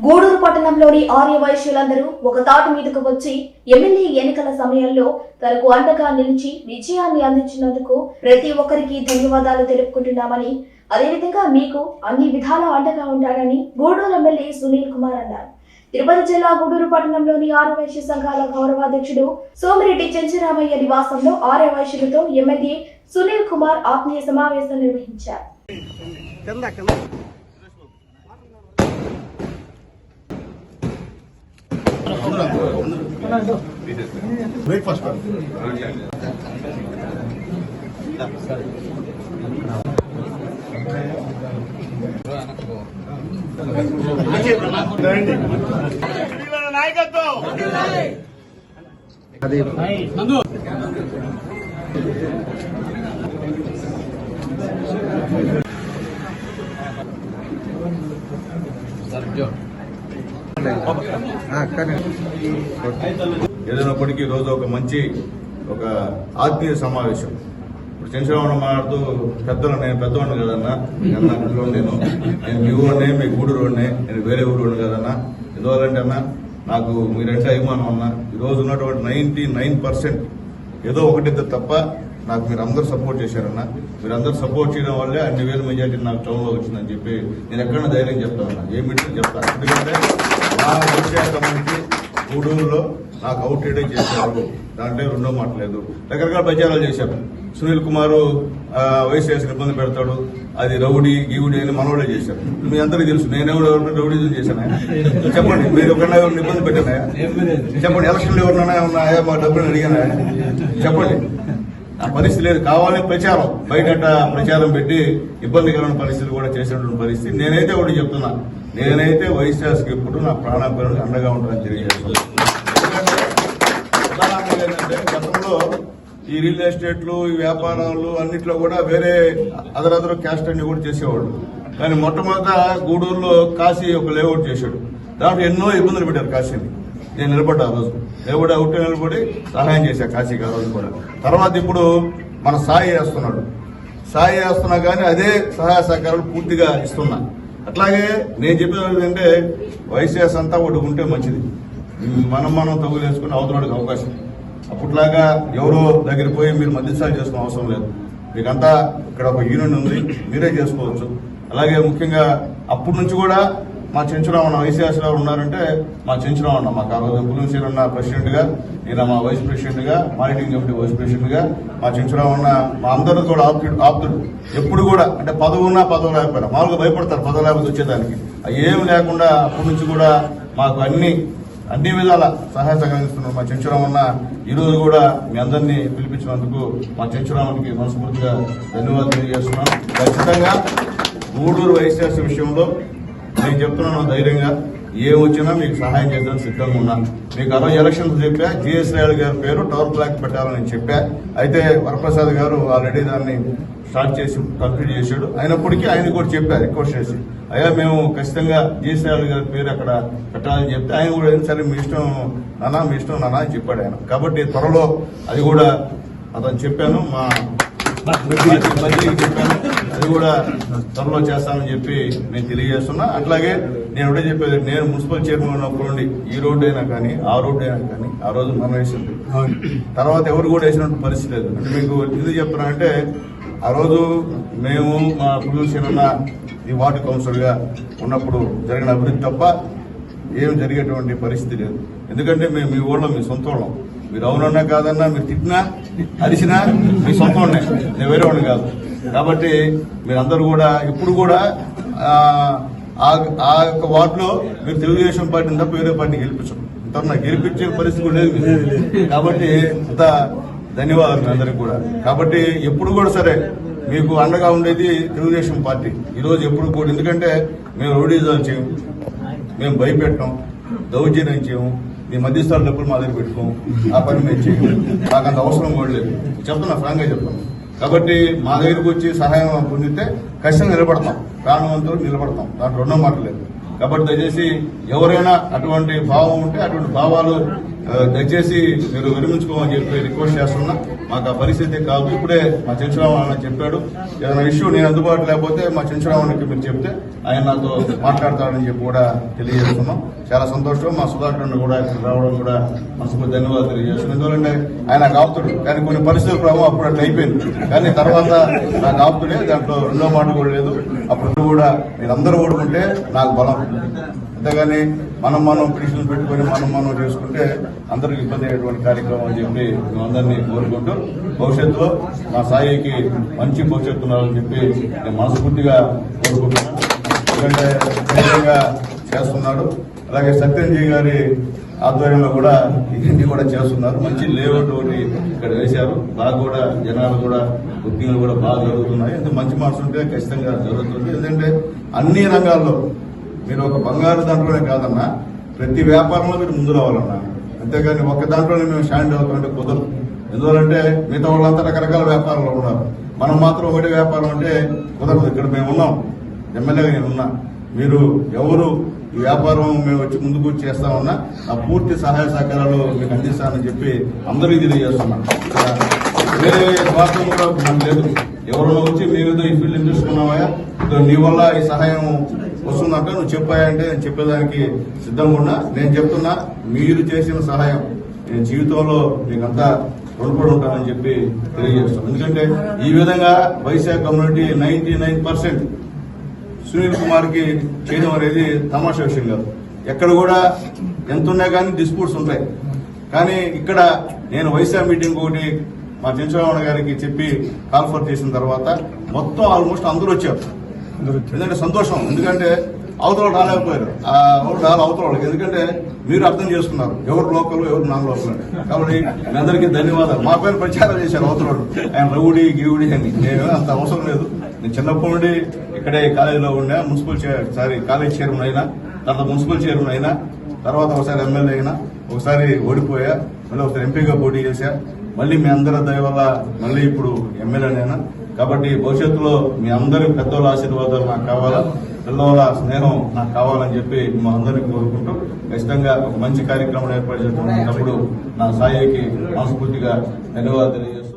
గూడూరు పట్టణంలోని ఆర్యవైశ్యులందరూ ఒక తాటి మీదకు వచ్చి ఎమ్మెల్యే ఎన్నికల సమయంలో తనకు అండగా నిలిచి విజయాన్ని అందించినందుకు ప్రతి ఒక్కరికి ధన్యవాదాలు తెలుపుకుంటున్నామని, అదేవిధంగా మీకు అన్ని విధాల అండగా ఉంటాడని గూడూరు ఎమ్మెల్యే సునీల్ కుమార్ అన్నారు. తిరుపతి జిల్లా గూడూరు పట్టణంలోని ఆర్యవైశ్య సంఘాల గౌరవాధ్యక్షుడు సోమిరెడ్డి చెంచురామయ్య నివాసంలో ఆర్యవైశ్యులతో ఎమ్మెల్యే సునీల్ కుమార్ ఆత్మీయ సమావేశం నిర్వహించారు. బ్రేక్ఫాస్ట్ నాయకత్వం అది ఏదైనప్పటికీ రోజు ఒక మంచి ఒక ఆత్మీయ సమావేశం. ఇప్పుడు చంద్రబాబు మాట్లాడుతూ పెద్దలు, నేను పెద్దవాడిని కదన్నా, నేను మీ ఊరినే, మీ గూడూరు వాడినే, నేను వేరే ఊరు కదన్నా. ఎందువల్లంటే అన్నా నాకు మీరంటే అభిమానం అన్నా. ఈరోజు ఉన్నటువంటి 99% ఏదో ఒకటిద్దరు తప్ప నాకు మీరు అందరూ సపోర్ట్ చేశారన్నా. మీరందరూ సపోర్ట్ చేయడం వల్లే అన్ని వేల మెజార్టీ నాకు టౌన్లో వచ్చిందని చెప్పి నేను ఎక్కడన్నా ధైర్యం చెప్తానన్నా, ఏమిటో చెప్తాను. ఎందుకంటే నా వచ్చేటప్పటికి గూడూరులో నాకు అవుట్ రైడింగ్ చేశారు, దాంట్లో రెండో మాట లేదు. రకరకాల ప్రచారాలు చేశారు. సునీల్ కుమార్ వయసు వేసిన ఇబ్బంది పెడతాడు, అది రౌడీ గీవుడి అని మనోళ్ళే చేశారు. మీ అందరికీ తెలుసు నేనెవరు రౌడీ చేశాను. చెప్పండి, మీరు ఒకరిని ఎవరిని ఇబ్బంది పెట్టానా? చెప్పండి, ఎలక్షన్లు ఎవరినైనా ఉన్నాయా? మా డబ్బులు అడిగానా? చెప్పండి. ఆ పరిస్థితి లేదు. కావాలని ప్రచారం, బయట ప్రచారం పెట్టి ఇబ్బందికరమైన పరిస్థితులు కూడా చేసినటువంటి పరిస్థితి. నేనైతే ఒకటి చెప్తున్నా, నేనైతే వైఎస్ఆర్సీకి ఎప్పుడు నా ప్రాణాభిమానులకు అండగా ఉంటానని తెలియజేస్తున్నాను. ఉదాహరణగా ఏంటంటే గతంలో ఈ రియల్ ఎస్టేట్లు, ఈ వ్యాపారాలు అన్నింటిలో కూడా వేరే అదర్ క్యాస్ట్ అన్ని కూడా చేసేవాళ్ళు. కానీ మొట్టమొదట గూడూరులో కాశీ ఒక లేఅవుట్ చేశాడు. దాంట్లో ఎన్నో ఇబ్బందులు పెట్టారు కాశీని. నేను నిలబడ్డా ఆ రోజు, లేవుడు అవుట్ నిలబడి సహాయం చేశా కాశీకి ఆ రోజు కూడా. తర్వాత ఇప్పుడు మన సాయి చేస్తున్నా కానీ అదే సహాయ సహకారాలు పూర్తిగా ఇస్తున్నా. అట్లాగే నేను చెప్పేది ఏంటంటే వైసీఎస్ అంతా ఒకటి ఉంటే మంచిది. మనం తగులేసుకుని అవతలకి అవకాశం. అప్పట్లాగా ఎవరో దగ్గర పోయి మీరు మధ్యస్థాయి చేసుకునే అవసరం లేదు. మీకంతా ఇక్కడ ఒక యూనియన్ ఉంది, మీరే చేసుకోవచ్చు. అలాగే ముఖ్యంగా అప్పటి నుంచి కూడా మా చెంచురామన్న వైసీఆర్సీలో ఉన్నారంటే మా చెంచురామన్న మాకు ఆ రోజు పులింసీరన్న ప్రెసిడెంట్ గా, నేను మా వైస్ ప్రెసిడెంట్ గా, మానిటరింగ్ కమిటీ వైస్ ప్రెసిడెంట్ గా మా చెంచురామన్న మా అందరూ కూడా ఆప్తుడు. ఎప్పుడు కూడా అంటే పదవి లేకపోయినా మామూలుగా భయపడతారు పదవి లేకపోతే వచ్చేదానికి. ఏమి లేకుండా అప్పటి నుంచి కూడా మాకు అన్ని విధాల సహాయ సహకరిస్తున్నారు మా చెంచురామన్న. ఈ రోజు కూడా మీ అందరినీ పిలిపించినందుకు మా చెంచురామన్కి మనస్ఫూర్తిగా ధన్యవాదాలు తెలియజేస్తున్నాను. ఖచ్చితంగా గూడూరు వైఎస్ఆర్సీ విషయంలో నేను చెప్తున్నాను ధైర్యంగా, ఏమొచ్చినా మీకు సహాయం చేద్దాం సిద్ధంగా ఉన్నా. మీకు 60 ఎలక్షన్స్ చెప్పా, జిఎస్ రాయల్ గారి పేరు టవర్ బ్లాక్ పెట్టాలని చెప్పా. అయితే వరప్రసాద్ గారు ఆల్రెడీ దాన్ని స్టార్ట్ చేసి కంప్లీట్ చేశాడు. అయినప్పటికీ ఆయన కూడా చెప్పారు, రిక్వెస్ట్ చేసి, అయ్యా మేము ఖచ్చితంగా జిఎస్ రాయల్ గారి పేరు అక్కడ పెట్టాలని చెప్తే ఆయన కూడా సరే మీ ఇష్టం నానా అని చెప్పాడు ఆయన. కాబట్టి త్వరలో అది కూడా అతను చెప్పాను, మా మంత్రికి చెప్పాను, అది కూడా త్వరలో చేస్తానని చెప్పి నేను తెలియజేస్తున్నా. అట్లాగే నేను ఒకటే చెప్పేది, నేను మున్సిపల్ చైర్మన్ ఉన్నప్పుడు నుండి ఈ రోడ్డు అయినా కానీ ఆ రోడ్డు అయినా కానీ ఆ రోజు మనం వేసింది, తర్వాత ఎవరు కూడా వేసినట్టు పరిస్థితి లేదు. అంటే మీకు ఇది చెప్తున్నా అంటే ఆ రోజు మేము మా పులిసీరన్న ఈ వార్డు కౌన్సిలర్ గా ఉన్నప్పుడు జరిగిన అభివృద్ధి తప్ప ఏం జరిగేటువంటి పరిస్థితి లేదు. ఎందుకంటే మేము మీ ఊళ్ళో మీ సొంత వాళ్ళం. మీరు అవునన్నా కాదన్నా, మీరు తిట్టినా అరిచినా మీ సొంత వాళ్ళనే, నేను వేరే వాడిని కాదు. కాబట్టి మీరందరూ కూడా ఇప్పుడు కూడా ఆ యొక్క వార్డులో మీరు తెలుగుదేశం పార్టీని తప్ప వేరే పార్టీ గెలిపించడం, నాకు గెలిపించే పరిస్థితి కూడా లేదు. కాబట్టి అంత ధన్యవాదాలు మీ అందరికి కూడా. కాబట్టి ఎప్పుడు కూడా సరే మీకు అండగా ఉండేది తెలుగుదేశం పార్టీ. ఈరోజు ఎప్పుడు కూడా, ఎందుకంటే మేము రౌడీజాలు చేయము, మేము భయపెట్టాం, దౌర్జన్యం చేయము, మీ మధ్యస్థాలు డబ్బులు మా దగ్గర పెట్టుకోము, ఆ పని మేము చేయము. నాకు అంత అవసరం కూడా లేదు, చెప్తున్నా, ఫ్రాంక్ గా చెప్తాను. కాబట్టి మా దగ్గరకు వచ్చి సహాయం పొందితే ఖచ్చితంగా నిలబడతాం, ప్రాణవంతులు నిలబడతాం, దాంట్లో రెండో మాట లేదు. కాబట్టి దయచేసి ఎవరైనా అటువంటి భావం ఉంటే అటువంటి భావాలు దయచేసి మీరు విరమించుకోమని చెప్పి రిక్వెస్ట్ చేస్తున్నా. మాకు ఆ పరిస్థితి కాదు. ఇప్పుడే మా చెంచురామన్న చెప్పాడు, ఏదైనా ఇష్యూ నేను అందుబాటులో లేకపోతే మా చెంచురామన్నకి మీరు చెప్తే ఆయన నాతో మాట్లాడతాడని చెప్పి కూడా తెలియజేస్తున్నాం. చాలా సంతోషం. మా సుధాకర్ కూడా ఇక్కడ రావడం కూడా మనసు ధన్యవాదాలు తెలియజేస్తున్నాం. ఎందుకంటే ఆయన నాకు ఆపుతుడు, కానీ కొన్ని పరిస్థితుల ప్రభావం అప్పుడు అట్లా అయిపోయింది. కానీ తర్వాత నాకు ఆపుతుడే, దాంట్లో రెండో మాట కూడా లేదు. అప్పుడు కూడా మీరందరూ ఓడుకుంటే నాకు బలం. అంతేగాని మనం పిటిషన్లు పెట్టుకుని మనం చేసుకుంటే అందరికి ఇబ్బంది అయ్యేటువంటి కార్యక్రమం అని చెప్పి మేమందరినీ కోరుకుంటూ భవిష్యత్తులో మా సాయికి మంచి భవిష్యత్తు ఉండాలని చెప్పి నేను మనస్ఫూర్తిగా కోరుకుంటున్నాను. ఎందుకంటే ధైర్యంగా చేస్తున్నాడు. అలాగే సత్యంజీ గారి ఆధ్వర్యంలో కూడా ఇవన్నీ కూడా చేస్తున్నారు. మంచి లేఅవుట్ ఒకటి ఇక్కడ వేశారు. బాగా కూడా జనాలు కూడా బుకింగ్లు కూడా బాగా జరుగుతున్నాయి. అంటే మంచి మనసు ఉంటే ఖచ్చితంగా జరుగుతుంది. ఎందుకంటే అన్ని రంగాల్లో మీరు ఒక బంగారు దాంట్లోనే కాదన్నా, ప్రతి వ్యాపారంలో మీరు ముందు రావాలన్నా. అంతేగాని ఒక్క దాంట్లోనే మేము స్టాండ్ అవుతామంటే కుదరదు. ఎందువల్లంటే మిగతా వాళ్ళంతా రకరకాల వ్యాపారంలో ఉన్నారు. మనం మాత్రం ఒకటి వ్యాపారం అంటే కుదరదు. ఇక్కడ మేము ఉన్నాం, ఎమ్మెల్యేగా నేను ఉన్నా. మీరు ఎవరు ఈ వ్యాపారం మేము వచ్చి ముందుకు చేస్తామన్నా నా పూర్తి సహాయ సహకారాలు మీకు అందిస్తానని చెప్పి అందరికీ తెలియజేస్తున్నాను. వేరే స్వార్థం కూడా మనకు లేదు. ఎవరైనా వచ్చి మేమేదో ఈ ఫీల్డ్ తీసుకున్నామయ్యా, నీ వల్ల ఈ సహాయం వస్తుందంటే నువ్వు చెప్పాయంటే నేను చెప్పేదానికి సిద్ధంగా ఉన్నా. నేను చెప్తున్నా, మీరు చేసిన సహాయం నేను జీవితంలో మీకంతా రుణపడి ఉంటానని చెప్పి తెలియజేస్తాను. ఎందుకంటే ఈ విధంగా వైశాఖ కమ్యూనిటీ 99% సునీల్ కుమార్ కి చేయడం అనేది తమాషా విషయం కాదు. ఎక్కడ కూడా ఎంత ఉన్నా కానీ డిస్ప్యూట్స్ ఉంటాయి. కానీ ఇక్కడ నేను వైశాఖ మీటింగ్ ఒకటి మా చెంచురామణ గారికి చెప్పి కాల్ఫర్ చేసిన తర్వాత మొత్తం ఆల్మోస్ట్ అందరూ వచ్చారు. ఎందుకంటే సంతోషం. ఎందుకంటే అవతల రాలేకపోయారు, అవతల వాళ్ళకి. ఎందుకంటే మీరు అర్థం చేసుకున్నారు ఎవరు లోకల్ ఎవరు నాన్ లోకల్. కాబట్టి మీ అందరికీ ధన్యవాదాలు. మా పైన ప్రచారం చేశారు అవతల ఆయన రౌడీ గీవుడి అని. నేను అంత అవసరం లేదు. నేను చిన్నప్పటి నుండి ఇక్కడే కాలేజీలో ఉండే కాలేజ్ చైర్మన్ అయినా, తర్వాత మున్సిపల్ చైర్మన్ అయినా, తర్వాత ఒకసారి ఎమ్మెల్యే అయినా, ఒకసారి ఓడిపోయా, మళ్ళీ ఒకసారి ఎంపీగా పోటీ చేశా, మళ్ళీ మీ అందరి దయ వల్ల మళ్ళీ ఇప్పుడు ఎమ్మెల్యేనైనా. కాబట్టి భవిష్యత్తులో మీ అందరి పెద్దవాళ్ళ ఆశీర్వాదాలు నాకు కావాలా, పిల్లవాళ్ళ స్నేహం నాకు కావాలని చెప్పి మా అందరికీ కోరుకుంటూ ఖచ్చితంగా ఒక మంచి కార్యక్రమం ఏర్పాటు చేస్తున్నప్పుడు నా సాయికి మనస్ఫూర్తిగా ధన్యవాదాలు తెలియజేస్తాను.